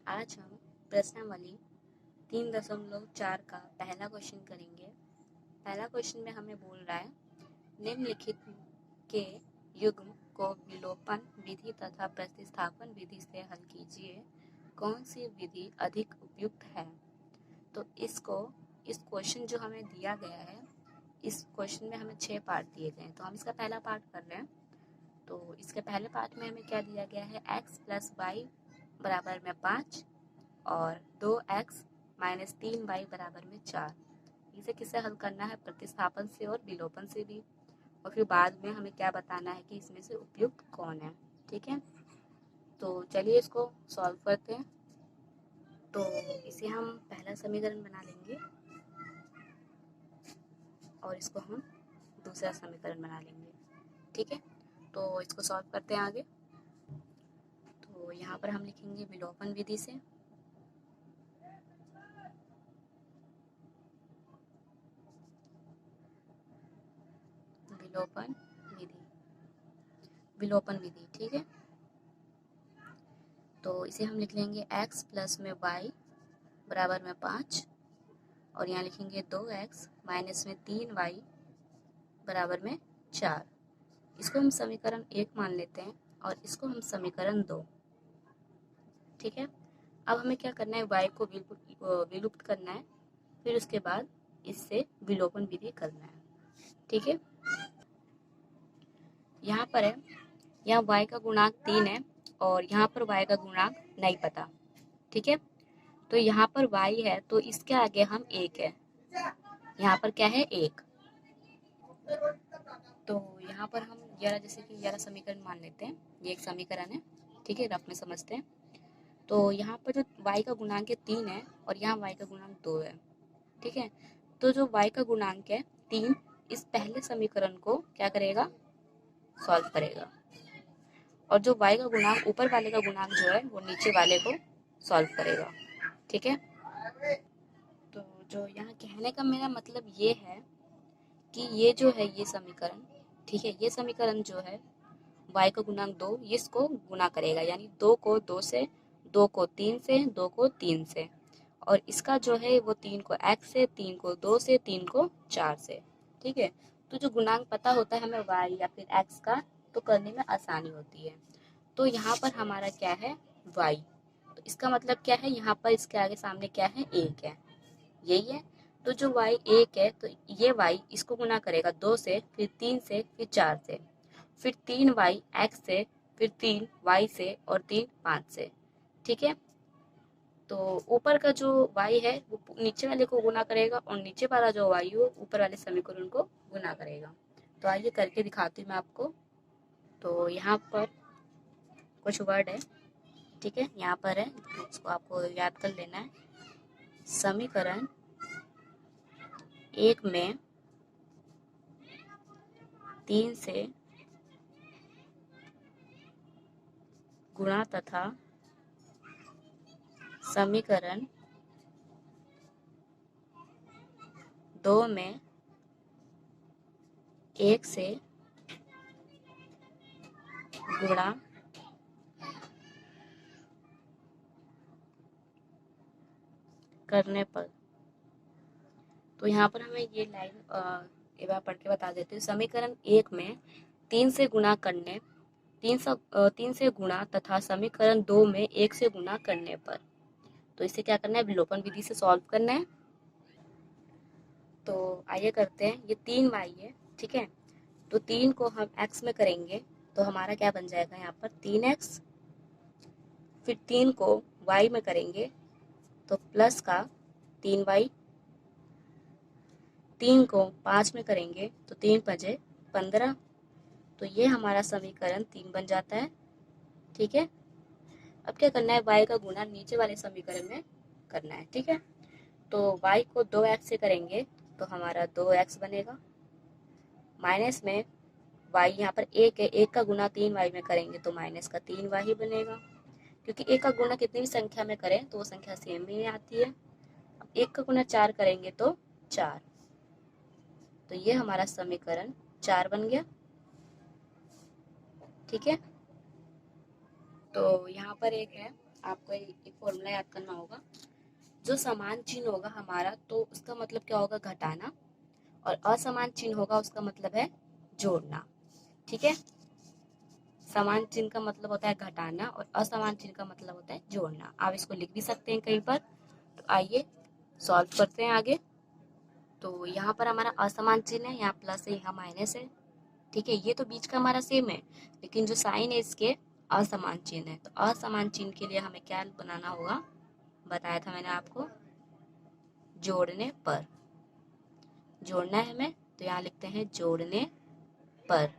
आज हम प्रश्नावली 3.4 का पहला क्वेश्चन करेंगे। पहला क्वेश्चन में हमें बोल रहा है, निम्नलिखित के युग्म को विलोपन विधि तथा प्रतिस्थापन विधि से हल कीजिए। कौन सी विधि अधिक उपयुक्त है? तो इस क्वेश्चन जो हमें दिया गया है, इस क्वेश्चन में हमें 6 पार्ट दिए गए हैं। तो हम इसका पहला पार्ट कर रहे हैं। तो इसके पहले पार्ट में हमें क्या दिया गया है, x + y बराबर में 5 और 2x - 3y बराबर में 4। इसे किससे हल करना है? प्रतिस्थापन से और विलोपन से भी। और फिर बाद में हमें क्या बताना है कि इसमें से उपयुक्त कौन है। ठीक है, तो चलिए इसको सॉल्व करते हैं। तो इसे हम पहला समीकरण बना लेंगे और इसको हम दूसरा समीकरण बना लेंगे। ठीक है, तो इसको सॉल्व करते हैं आगे। तो यहाँ पर हम लिखेंगे विलोपन विधि से। विलोपन विधि, ठीक है। तो इसे हम लिख लेंगे x + में y बराबर में 5 और यहाँ लिखेंगे 2x - 3y बराबर में 4। इसको हम समीकरण 1 मान लेते हैं और इसको हम समीकरण 2। ठीक है, अब हमें क्या करना है, y को विलुप्त करना है, फिर उसके बाद इससे विलोपन विधि करना है। ठीक है, यहाँ पर है, यहाँ y का गुणांक 3 है और यहाँ पर y का गुणांक नहीं पता। ठीक है, तो यहाँ पर y है तो इसके आगे हम 1 है, यहाँ पर क्या है 1। तो यहाँ पर हम जैसे कि समीकरण मान लेते हैं, ये एक समीकरण है। ठीक है, रफ में समझते हैं। तो यहाँ पर जो y का गुणांक है 3 है और यहाँ y का गुणांक 2 है। ठीक है, तो जो y का गुणांक है 3, इस पहले समीकरण को क्या करेगा, सॉल्व करेगा, और जो y का गुणांक ऊपर वाले का गुणांक जो है वो नीचे वाले को सॉल्व करेगा। ठीक है, तो जो यहाँ कहने का मेरा मतलब ये है कि ये जो है ये समीकरण, ठीक है, ये समीकरण जो है y का गुणांक 2 इसको गुना करेगा, यानी 2 को 2 से, 2 को 3 से, 2 को 3 से, और इसका जो है वो 3 को x से, 3 को 2 से, 3 को 4 से। ठीक है, तो जो गुणांक पता होता है हमें y या फिर x का, तो करने में आसानी होती है। तो यहाँ पर हमारा क्या है, y, तो इसका मतलब क्या है, यहाँ पर इसके आगे सामने क्या है, 1 है, यही है। तो जो y 1 है तो ये y इसको गुना करेगा 2 से, फिर 3 से, फिर 4 से, फिर 3y x से, फिर 3y से, और 3 5 से। ठीक है, तो ऊपर का जो y है वो नीचे वाले को गुना करेगा और नीचे वाला जो y है वो ऊपर वाले समीकरण को गुना करेगा। तो आइए करके दिखाती हूँ मैं आपको। तो यहाँ पर कुछ वर्ड है, ठीक है, यहाँ पर है, उसको आपको याद कर लेना है। समीकरण 1 में 3 से गुणा तथा समीकरण 2 में 1 से गुणा करने पर। तो यहाँ पर हमें ये लाइन एक बार पढ़ के बता देते हैं। समीकरण 1 में 3 से गुणा करने, 3 से गुणा तथा समीकरण 2 में 1 से गुणा करने पर। तो इसे क्या करना है, विलोपन विधि से सॉल्व करना है। तो आइए करते हैं। ये 3y है, ठीक है, तो 3 को हम x में करेंगे तो हमारा क्या बन जाएगा, यहाँ पर 3x, फिर 3 को y में करेंगे तो प्लस का 3y, 3 को 5 में करेंगे तो 3 5 15। तो ये हमारा समीकरण 3 बन जाता है। ठीक है, अब क्या करना है, y का गुणा नीचे वाले समीकरण में करना है। ठीक है, तो y को 2x से करेंगे तो हमारा 2x बनेगा, माइनस में y यहाँ पर 1 है, 1 का गुना 3y में करेंगे तो माइनस का 3y ही बनेगा, क्योंकि 1 का गुना कितनी भी संख्या में करें तो वो संख्या सेम ही आती है। अब 1 का गुना 4 करेंगे तो 4। तो ये हमारा समीकरण 4 बन गया। ठीक है, तो यहाँ पर एक है आपको एक फॉर्मूला याद करना होगा। जो समान चिन्ह होगा हमारा, तो उसका मतलब क्या होगा, घटाना, और असमान चिन्ह होगा उसका मतलब है जोड़ना। ठीक है, समान चिन्ह का मतलब होता है घटाना और असमान चिन्ह का मतलब होता है जोड़ना। आप इसको लिख भी सकते हैं कहीं पर। तो आइए सॉल्व करते हैं आगे। तो यहाँ पर हमारा असमान चिन्ह है, यहाँ प्लस है यहाँ माइनस है। ठीक है, ये तो बीच का हमारा सेम है, लेकिन जो साइन है इसके असमान चिन्ह है। तो असमान चिन्ह के लिए हमें क्या बनाना होगा, बताया था मैंने आपको, जोड़ने पर। जोड़ना है हमें, तो यहाँ लिखते हैं जोड़ने पर।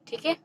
ठीक है,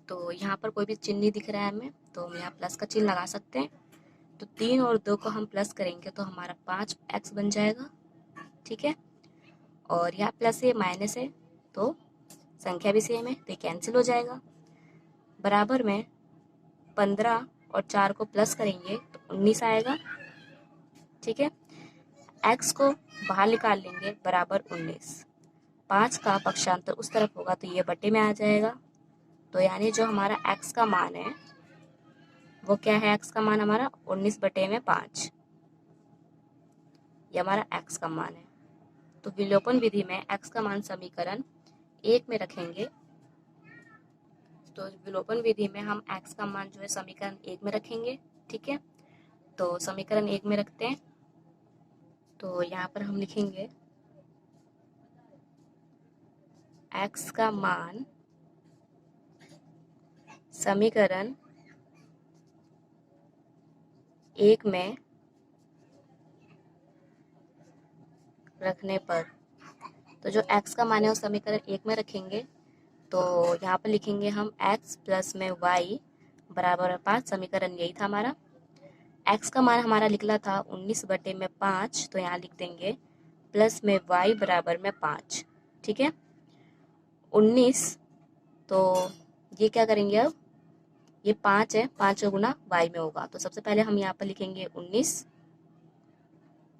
तो यहाँ पर कोई भी चिन्ह नहीं दिख रहा है हमें, तो हम यहाँ प्लस का चिन्ह लगा सकते हैं। तो 3 और 2 को हम प्लस करेंगे तो हमारा 5x बन जाएगा। ठीक है, और यहाँ प्लस है माइनस है, तो संख्या भी सेम है, तो ये कैंसिल हो जाएगा। बराबर में 15 और 4 को प्लस करेंगे तो 19 आएगा। ठीक है, x को बाहर निकाल लेंगे, बराबर 19। 5 का पक्षांतर उस तरफ होगा तो ये बटे में आ जाएगा। तो यानी जो हमारा x का मान है वो क्या है, x का मान हमारा 19/5, ये हमारा x का मान है। तो विलोपन विधि में x का मान समीकरण 1 में रखेंगे। तो विलोपन विधि में हम x का मान जो है समीकरण 1 में रखेंगे। ठीक है, तो समीकरण 1 में रखते हैं। तो यहाँ पर हम लिखेंगे x का मान समीकरण 1 में रखने पर, तो जो x का मान है वो समीकरण 1 में रखेंगे। तो यहाँ पर लिखेंगे हम x प्लस में y बराबर 5, समीकरण यही था हमारा। x का मान हमारा निकला था 19/5, तो यहाँ लिख देंगे प्लस में y बराबर में 5। ठीक है, 19, तो ये क्या करेंगे अब, ये 5 है, 5 का गुना y में होगा। तो सबसे पहले हम यहाँ पर लिखेंगे 19,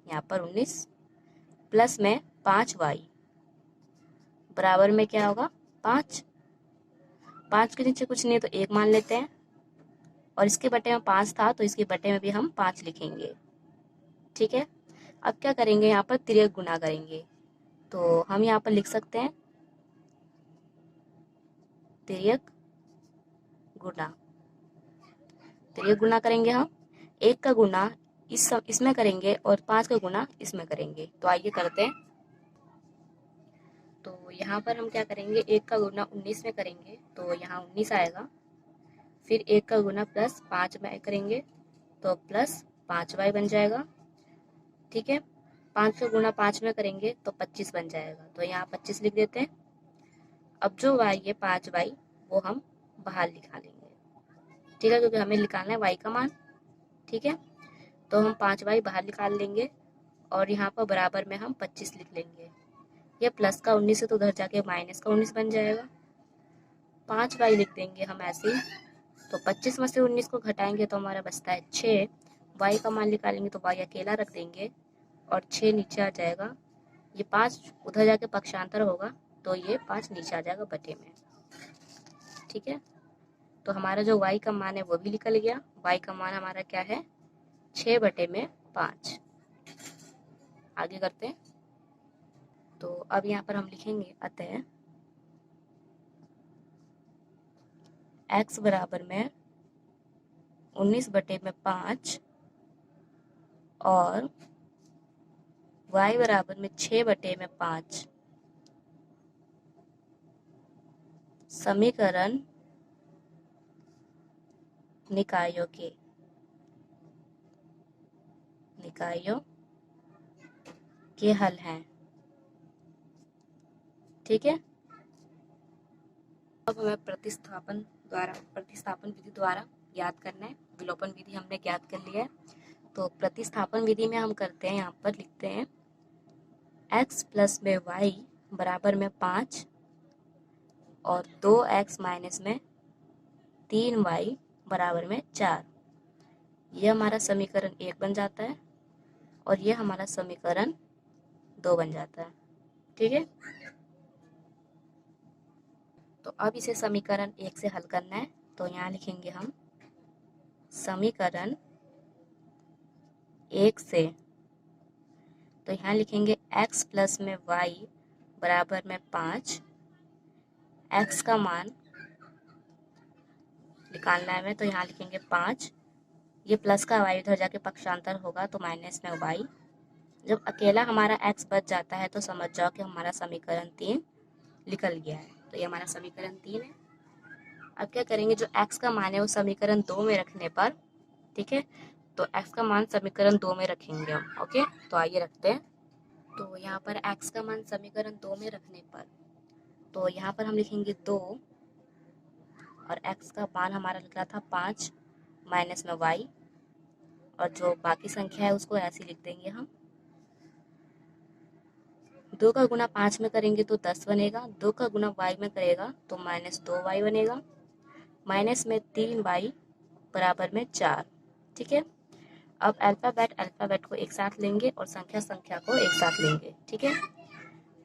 यहाँ पर 19 प्लस में 5y बराबर में क्या होगा 5। 5 के नीचे कुछ नहीं है तो 1 मान लेते हैं, और इसके बटे में 5 था तो इसके बटे में भी हम 5 लिखेंगे। ठीक है, अब क्या करेंगे, यहाँ पर तिर्यक गुना करेंगे। तो हम यहाँ पर लिख सकते हैं तिर्यक गुना। तिर्यक गुना करेंगे हम, 1 का गुना इसमें करेंगे और 5 का गुना इसमें करेंगे। तो आइए करते हैं। तो यहाँ पर हम क्या करेंगे, 1 का गुना 19 में करेंगे तो यहाँ 19 आएगा। फिर 1 का गुना प्लस 5 में करेंगे तो प्लस 5y बन जाएगा। ठीक है, 5 का गुना 5 में करेंगे तो 25 बन जाएगा। तो यहाँ 25 लिख देते हैं। अब जो y है 5y वो हम बाहर निकालेंगे। ठीक है, क्योंकि हमें निकालना है y का मान। ठीक है, तो हम 5y बाहर निकाल लेंगे और यहाँ पर बराबर में हम 25 लिख लेंगे। ये प्लस का 19 है तो उधर जाके माइनस का 19 बन जाएगा। 5y लिख देंगे हम ऐसे ही। तो 25 में से 19 को घटाएंगे तो हमारा बचता है 6। y का मान निकालेंगे तो y अकेला रख देंगे और 6 नीचे आ जाएगा। ये 5 उधर जाके पक्षांतर होगा तो ये 5 नीचे आ जाएगा बटे में। ठीक है, तो हमारा जो y का मान है वो भी निकल गया। y का मान हमारा क्या है, 6/5। आगे करते हैं। तो अब यहाँ पर हम लिखेंगे अतः x बराबर में 19/5 और y बराबर में 6/5 समीकरण निकायों के हल हैं। ठीक है, अब हमें प्रतिस्थापन विधि द्वारा याद करना है। विलोपन विधि हमने ज्ञात कर लिया है, तो प्रतिस्थापन विधि में हम करते हैं, यहाँ पर लिखते हैं x प्लस में y बराबर में 5 और 2x माइनस में 3y बराबर में 4। ये हमारा समीकरण 1 बन जाता है और ये हमारा समीकरण 2 बन जाता है। ठीक है, तो अब इसे समीकरण 1 से हल करना है। तो यहाँ लिखेंगे हम समीकरण 1 से, तो यहाँ लिखेंगे x प्लस में y बराबर में 5, x का मान निकालना है हमें, तो यहाँ लिखेंगे 5, ये प्लस का y उधर जाके पक्षांतर होगा तो माइनस में y। जब अकेला हमारा x बच जाता है तो समझ जाओ कि हमारा समीकरण 3 निकल गया है। तो ये हमारा समीकरण 3 है। अब क्या करेंगे, जो x का मान है वो समीकरण 2 में रखने पर, ठीक है, तो x का मान समीकरण 2 में रखेंगे हम। ओके, तो आइए रखते हैं। तो यहाँ पर x का मान समीकरण 2 में रखने पर, तो यहाँ पर हम लिखेंगे 2 और x का मान हमारा लिखा था 5 माइनस में y, और जो बाकी संख्या है उसको ऐसे लिख देंगे हम। 2 का गुना 5 में करेंगे तो 10 बनेगा, 2 का गुना y में करेगा तो माइनस 2y बनेगा, माइनस में 3y बराबर में 4। ठीक है, अब अल्फाबेट को एक साथ लेंगे और संख्या को एक साथ लेंगे। ठीक है,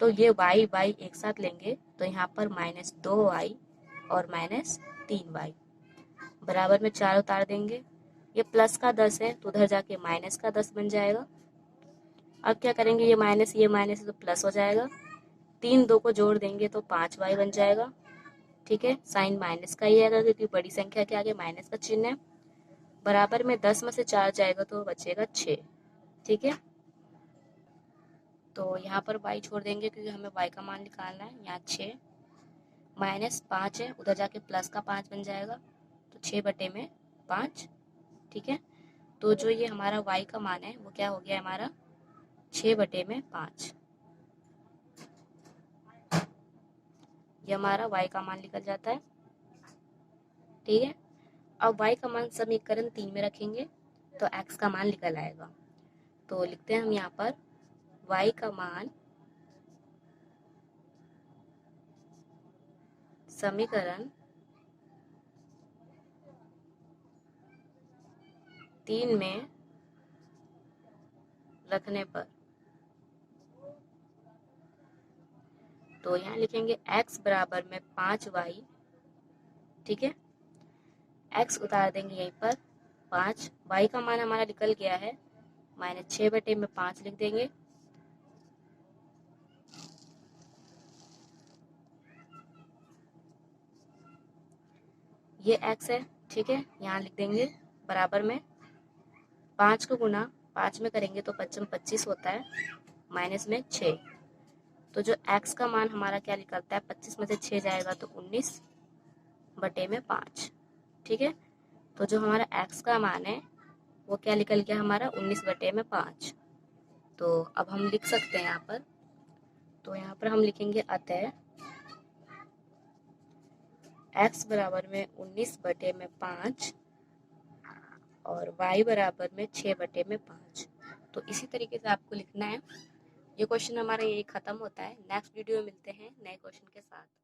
तो ये y एक साथ लेंगे तो यहाँ पर माइनस 2y और माइनस 3y बराबर में 4 उतार देंगे। ये प्लस का 10 है तो उधर जाके माइनस का 10 बन जाएगा। अब क्या करेंगे, ये माइनस तो प्लस हो जाएगा, 3 2 को जोड़ देंगे तो 5y बन जाएगा। ठीक है, साइन माइनस का ही आएगा क्योंकि बड़ी संख्या के आगे माइनस का चिन्ह है। बराबर में 10 में से 4 जाएगा तो बचेगा 6। ठीक है, तो यहाँ पर y छोड़ देंगे क्योंकि हमें y का मान निकालना है। यहाँ 6 माइनस 5 है, उधर जाके प्लस का 5 बन जाएगा तो 6/5। ठीक है, तो जो ये हमारा y का मान है वो क्या हो गया हमारा 6/5। ये हमारा y का मान निकल जाता है। ठीक है, अब y का मान समीकरण 3 में रखेंगे तो x का मान निकल आएगा। तो लिखते हैं हम यहाँ पर y का मान समीकरण 3 में रखने पर, तो यहाँ लिखेंगे x बराबर में 5y। ठीक है, x उतार देंगे यहीं पर 5, y का मान हमारा निकल गया है, माइनस 6/5 लिख देंगे। ये x है। ठीक है, यहाँ लिख देंगे बराबर में 5 को गुना 5 में करेंगे तो 5×5 होता है, माइनस में 6। तो जो x का मान हमारा क्या निकलता है, 25 में से 6 जाएगा तो 19/5। ठीक है, तो जो हमारा x का मान है वो क्या निकल गया हमारा 19/5। तो अब हम लिख सकते हैं यहाँ पर, तो यहाँ पर हम लिखेंगे अतः x बराबर में 19/5 और y बराबर में 6/5। तो इसी तरीके से आपको लिखना है। ये क्वेश्चन हमारा यही खत्म होता है। नेक्स्ट वीडियो में मिलते हैं नए क्वेश्चन के साथ।